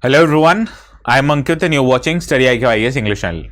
Hello everyone, I am Ankit and you're watching StudyIQ IAS English channel.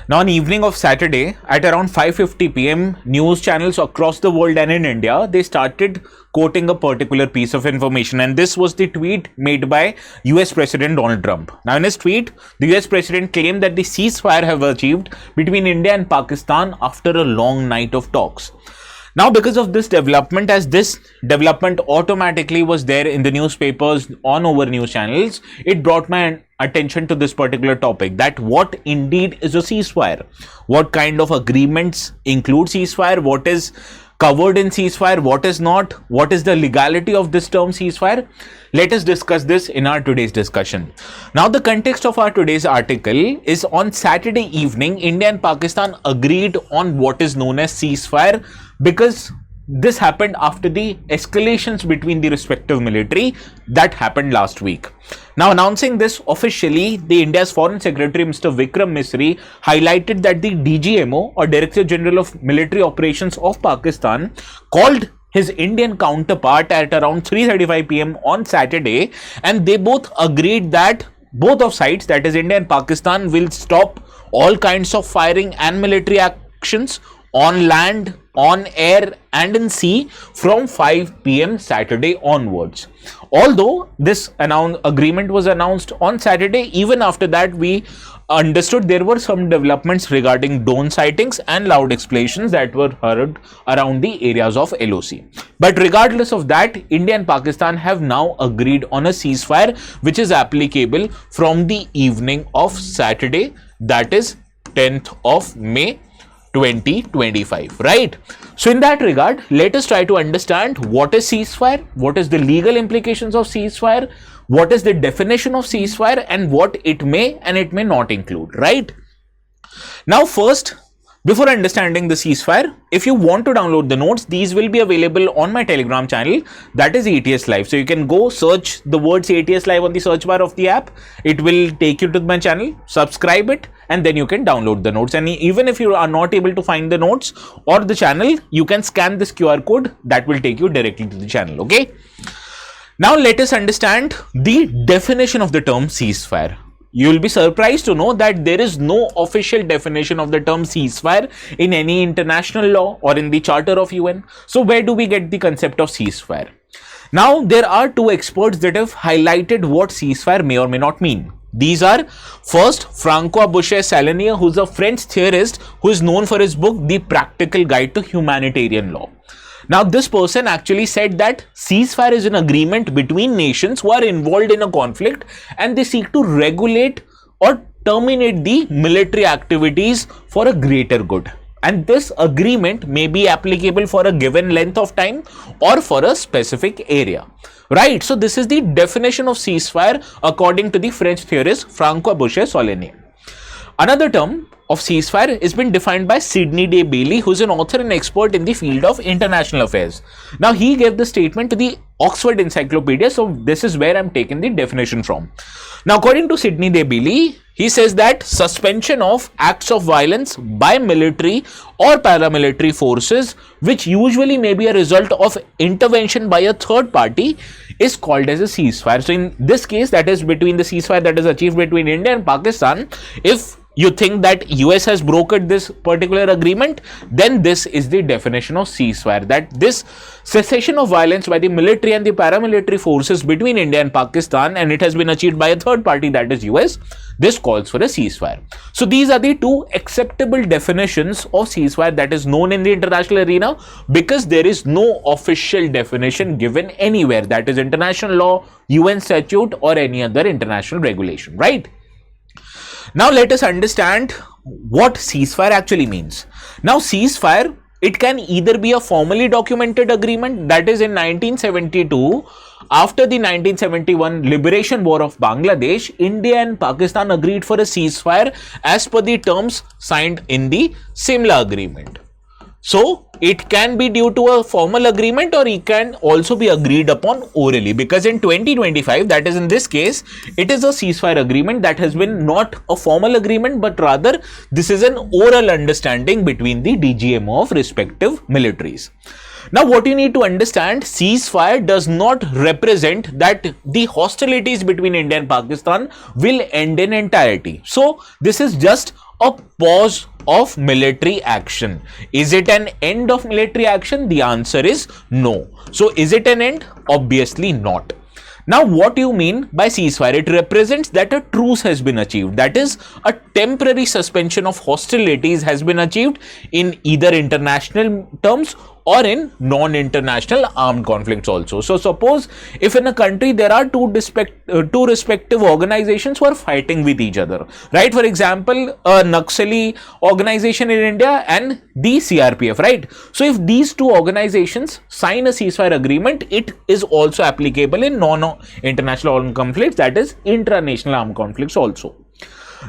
Now on evening of Saturday at around 5:50 p.m, news channels across the world and in India, they started quoting a particular piece of information, and this was the tweet made by US President Donald Trump. Now in his tweet, the US President claimed that the ceasefire have achieved between India and Pakistan after a long night of talks. Now, because of this development, as this development automatically was there in the newspapers on over news channels, it brought my attention to this particular topic, that what indeed is a ceasefire, what kind of agreements include ceasefire, what is covered in ceasefire, what is not, what is the legality of this term ceasefire. Let us discuss this in our today's discussion. Now, the context of our today's article is on Saturday evening, India and Pakistan agreed on what is known as ceasefire, because this happened after the escalations between the respective military that happened last week. Now, announcing this officially, the India's Foreign Secretary Mr. Vikram Misri highlighted that the DGMO, or Director General of Military Operations of Pakistan, called his Indian counterpart at around 3:35 p.m. on Saturday, and they both agreed that both of sides, that is India and Pakistan, will stop all kinds of firing and military actions on land, on air and in sea from 5 p.m. Saturday onwards. Although this agreement was announced on Saturday, even after that we understood there were some developments regarding drone sightings and loud explosions that were heard around the areas of LOC. But regardless of that, India and Pakistan have now agreed on a ceasefire which is applicable from the evening of Saturday, that is 10th of May 2025, right? So in that regard, let us try to understand what is ceasefire, what is the legal implications of ceasefire, what is the definition of ceasefire, and what it may and it may not include, right? Now first, before understanding the ceasefire, if you want to download the notes, these will be available on my Telegram channel, that is ATS Live. So you can go search the words ATS Live on the search bar of the app. It will take you to my channel, subscribe it, and then you can download the notes. And even if you are not able to find the notes or the channel, you can scan this QR code that will take you directly to the channel, okay? Now let us understand the definition of the term ceasefire. You will be surprised to know that there is no official definition of the term ceasefire in any international law or in the Charter of UN. So where do we get the concept of ceasefire? Now there are two experts that have highlighted what ceasefire may or may not mean. These are first Francois Boucher-Salinier, who is a French theorist who is known for his book The Practical Guide to Humanitarian Law. Now, this person actually said that ceasefire is an agreement between nations who are involved in a conflict and they seek to regulate or terminate the military activities for a greater good. And this agreement may be applicable for a given length of time or for a specific area, right? So, this is the definition of ceasefire according to the French theorist Francois Boucher-Salinier. Another term of ceasefire has been defined by Sidney de Bailey, who is an author and expert in the field of international affairs. Now, he gave the statement to the Oxford Encyclopedia, so this is where I'm taking the definition from. Now, according to Sidney de Bailey, he says that suspension of acts of violence by military or paramilitary forces, which usually may be a result of intervention by a third party, is called as a ceasefire. So, in this case, that is between the ceasefire that is achieved between India and Pakistan, if you think that US has brokered this particular agreement, then this is the definition of ceasefire, that this cessation of violence by the military and the paramilitary forces between India and Pakistan, and it has been achieved by a third party, that is US, this calls for a ceasefire. So these are the two acceptable definitions of ceasefire that is known in the international arena, because there is no official definition given anywhere, that is international law, UN statute, or any other international regulation, right? Now let us understand what ceasefire actually means. Now ceasefire, it can either be a formally documented agreement, that is in 1972, after the 1971 Liberation War of Bangladesh, India and Pakistan agreed for a ceasefire as per the terms signed in the Simla Agreement. So it can be due to a formal agreement or it can also be agreed upon orally, because in 2025, that is in this case, it is a ceasefire agreement that has been not a formal agreement, but rather this is an oral understanding between the DGMO of respective militaries. Now, what you need to understand, ceasefire does not represent that the hostilities between India and Pakistan will end in entirety. So, this is just a pause of military action. Is it an end of military action? The answer is no. So, is it an end? Obviously not. Now, what you mean by ceasefire? It represents that a truce has been achieved. That is, a temporary suspension of hostilities has been achieved in either international terms or in non-international armed conflicts also. So, suppose if in a country there are two respective organizations who are fighting with each other, right? For example, a Naxali organization in India and the CRPF, right? So, if these two organizations sign a ceasefire agreement, it is also applicable in non-international armed conflicts, that is intranational armed conflicts also.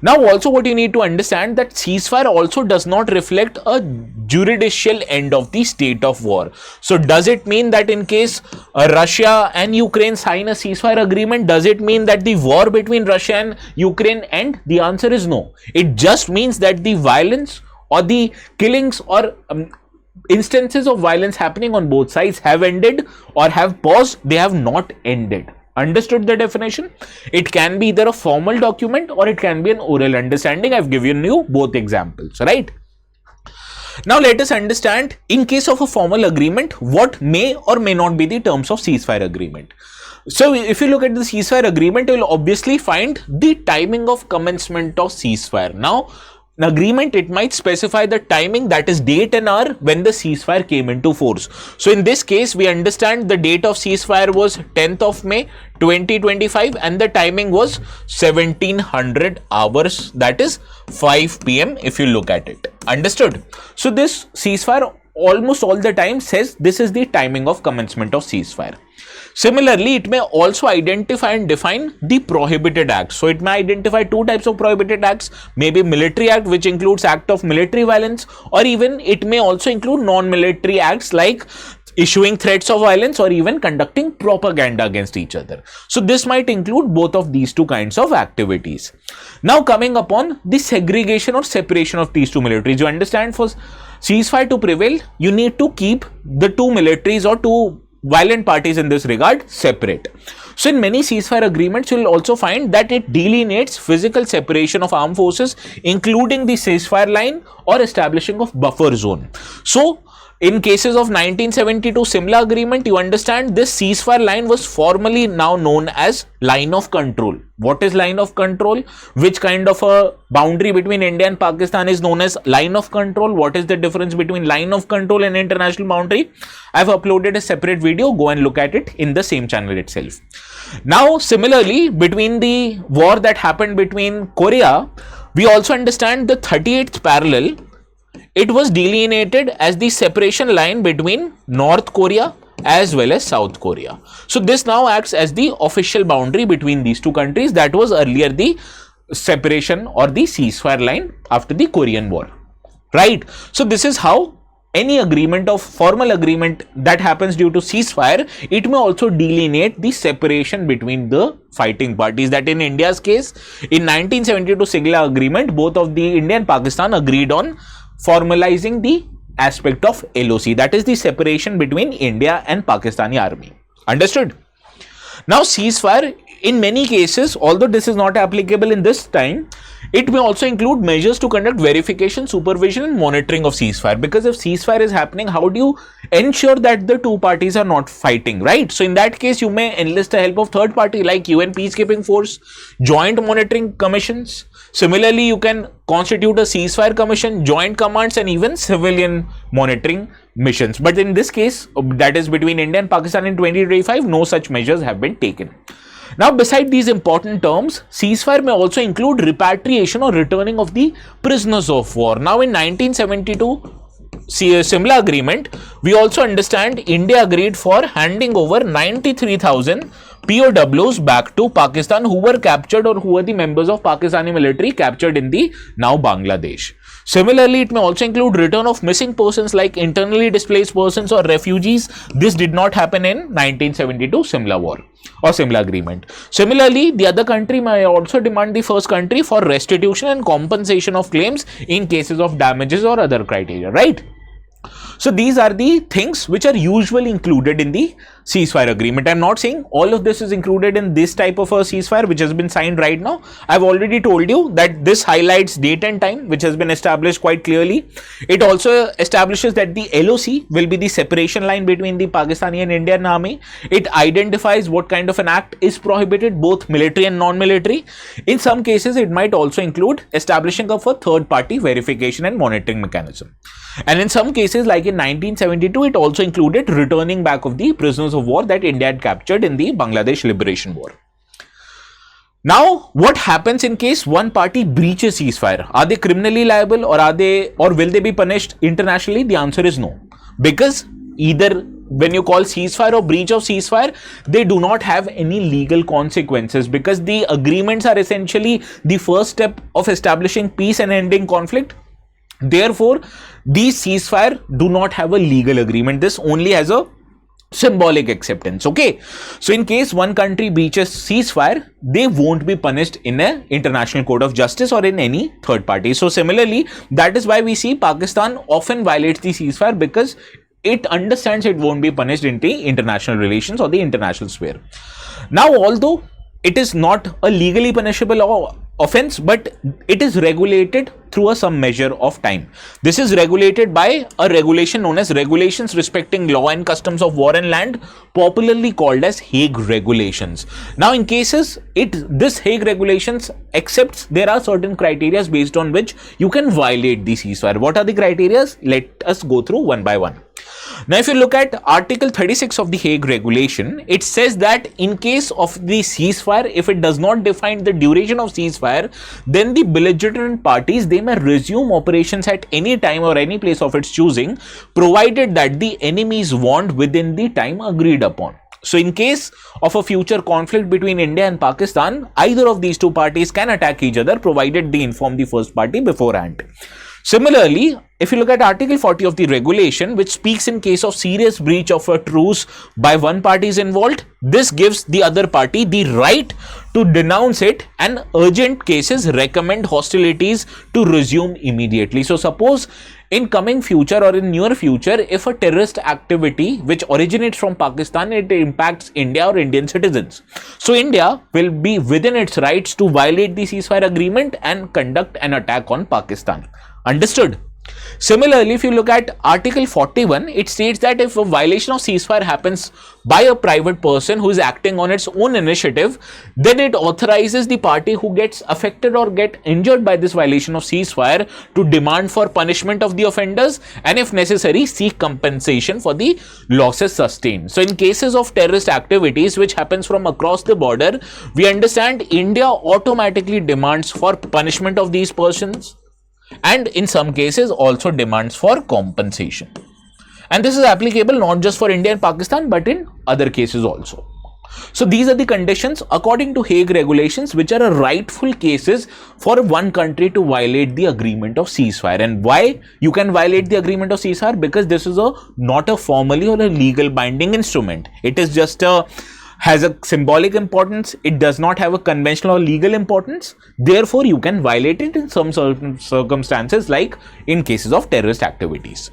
Now, also what you need to understand that ceasefire also does not reflect a judicial end of the state of war. So, does it mean that in case Russia and Ukraine sign a ceasefire agreement, does it mean that the war between Russia and Ukraine end? The answer is no. It just means that the violence or the killings or instances of violence happening on both sides have ended or have paused. They have not ended. Understood the definition? It can be either a formal document or it can be an oral understanding. I've given you both examples, right? Now, let us understand, in case of a formal agreement, what may or may not be the terms of ceasefire agreement. So, if you look at the ceasefire agreement, you will obviously find the timing of commencement of ceasefire. Now, an agreement, it might specify the timing, that is date and hour when the ceasefire came into force. So, in this case, we understand the date of ceasefire was 10th of May 2025 and the timing was 1700 hours, that is 5 p.m. if you look at it. Understood? So, this ceasefire almost all the time says this is the timing of commencement of ceasefire. Similarly, it may also identify and define the prohibited acts. So, it may identify two types of prohibited acts, maybe military act, which includes act of military violence, or even it may also include non-military acts like issuing threats of violence or even conducting propaganda against each other. So, this might include both of these two kinds of activities. Now, coming upon the segregation or separation of these two militaries, you understand, for ceasefire to prevail, you need to keep the two militaries or two violent parties in this regard separate. So, in many ceasefire agreements, you will also find that it delineates physical separation of armed forces, including the ceasefire line or establishing of buffer zone. So, in cases of 1972 Simla agreement, you understand this ceasefire line was formally now known as line of control. What is line of control? Which kind of a boundary between India and Pakistan is known as line of control? What is the difference between line of control and international boundary? I've uploaded a separate video. Go and look at it in the same channel itself. Now, similarly, between the war that happened between Korea, we also understand the 38th parallel. It was delineated as the separation line between North Korea as well as South Korea. So, this now acts as the official boundary between these two countries. That was earlier the separation or the ceasefire line after the Korean War, right? So, this is how any agreement of formal agreement that happens due to ceasefire, it may also delineate the separation between the fighting parties. That in India's case, in 1972 Simla agreement, both of the India and Pakistan agreed on formalizing the aspect of LOC, that is the separation between India and Pakistani army. Understood? Now, ceasefire in many cases, although this is not applicable in this time, it may also include measures to conduct verification, supervision and monitoring of ceasefire. Because if ceasefire is happening, how do you ensure that the two parties are not fighting, right? So, in that case, you may enlist the help of third party like UN Peacekeeping Force, joint monitoring commissions. Similarly, you can constitute a ceasefire commission, joint commands and even civilian monitoring missions. But in this case, that is between India and Pakistan in 2025, no such measures have been taken. Now, beside these important terms, ceasefire may also include repatriation or returning of the prisoners of war. Now, in 1972 Simla agreement, we also understand India agreed for handing over 93,000 POWs back to Pakistan who were captured or who were the members of Pakistani military captured in the now Bangladesh. Similarly, it may also include return of missing persons like internally displaced persons or refugees. This did not happen in 1972 Simla war or Simla agreement. Similarly, the other country may also demand the first country for restitution and compensation of claims in cases of damages or other criteria, right? So these are the things which are usually included in the ceasefire agreement. I'm not saying all of this is included in this type of a ceasefire which has been signed right now. I've already told you that this highlights date and time, which has been established quite clearly. It also establishes that the LOC will be the separation line between the Pakistani and Indian army. It identifies what kind of an act is prohibited, both military and non-military. In some cases, it might also include establishing of a third-party verification and monitoring mechanism. And in some cases, like in 1972, it also included returning back of the prisoners of war that India had captured in the Bangladesh Liberation War. Now, what happens in case one party breaches ceasefire? Are they criminally liable, or will they be punished internationally? The answer is no, because either when you call ceasefire or breach of ceasefire, they do not have any legal consequences, because the agreements are essentially the first step of establishing peace and ending conflict. Therefore, these ceasefire do not have a legal agreement. This only has a symbolic acceptance. Okay, so in case one country breaches ceasefire, they won't be punished in an international court of justice or in any third party. So similarly, that is why we see Pakistan often violates the ceasefire, because it understands it won't be punished in the international relations or the international sphere. Now, although it is not a legally punishable offense, but it is regulated through some measure of time. This is regulated by a regulation known as Regulations Respecting Law and Customs of War and Land, popularly called as Hague Regulations. Now, in cases this Hague Regulations accepts there are certain criteria based on which you can violate the ceasefire. What are the criteria? Let us go through one by one. Now, if you look at Article 36 of the Hague Regulation, it says that in case of the ceasefire, if it does not define the duration of ceasefire, then the belligerent parties, they may resume operations at any time or any place of its choosing, provided that the enemy is warned within the time agreed upon. So in case of a future conflict between India and Pakistan, either of these two parties can attack each other, provided they inform the first party beforehand. Similarly, if you look at Article 40 of the regulation, which speaks in case of serious breach of a truce by one party is involved, this gives the other party the right to denounce it and urgent cases recommend hostilities to resume immediately. So suppose in coming future or in near future, if a terrorist activity which originates from Pakistan, it impacts India or Indian citizens, so India will be within its rights to violate the ceasefire agreement and conduct an attack on Pakistan. Understood? Similarly, if you look at Article 41, it states that if a violation of ceasefire happens by a private person who is acting on its own initiative, then it authorizes the party who gets affected or get injured by this violation of ceasefire to demand for punishment of the offenders and, if necessary, seek compensation for the losses sustained. So in cases of terrorist activities which happens from across the border, we understand India automatically demands for punishment of these persons, and in some cases also demands for compensation. And this is applicable not just for India and Pakistan, but in other cases also. So these are the conditions according to Hague Regulations which are rightful cases for one country to violate the agreement of ceasefire. And why you can violate the agreement of ceasefire? Because this is not a formally or a legal binding instrument. It is just has a symbolic importance. It does not have a conventional or legal importance. Therefore, you can violate it in some certain circumstances, like in cases of terrorist activities.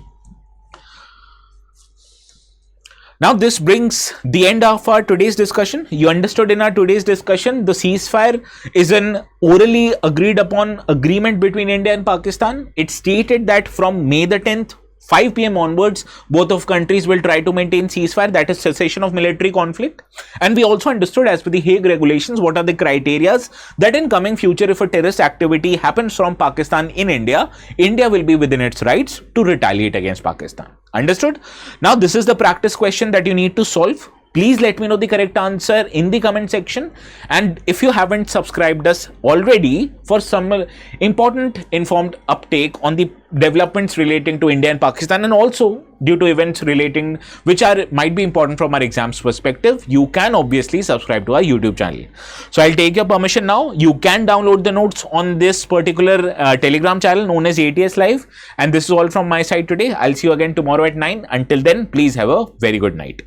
Now, this brings the end of our today's discussion. You understood in our today's discussion, the ceasefire is an orally agreed upon agreement between India and Pakistan. It stated that from May the 10th, 5 p.m. onwards, both of countries will try to maintain ceasefire, that is cessation of military conflict. And we also understood, as per the Hague Regulations, what are the criteria that in coming future, if a terrorist activity happens from Pakistan in India, India will be within its rights to retaliate against Pakistan. Understood? Now, this is the practice question that you need to solve. Please let me know the correct answer in the comment section. And if you haven't subscribed us already for some important informed uptake on the developments relating to India and Pakistan, and also due to events relating which might be important from our exams perspective, you can obviously subscribe to our YouTube channel. So I'll take your permission now. You can download the notes on this particular Telegram channel known as ATS Live. And this is all from my side today. I'll see you again tomorrow at 9. Until then, please have a very good night.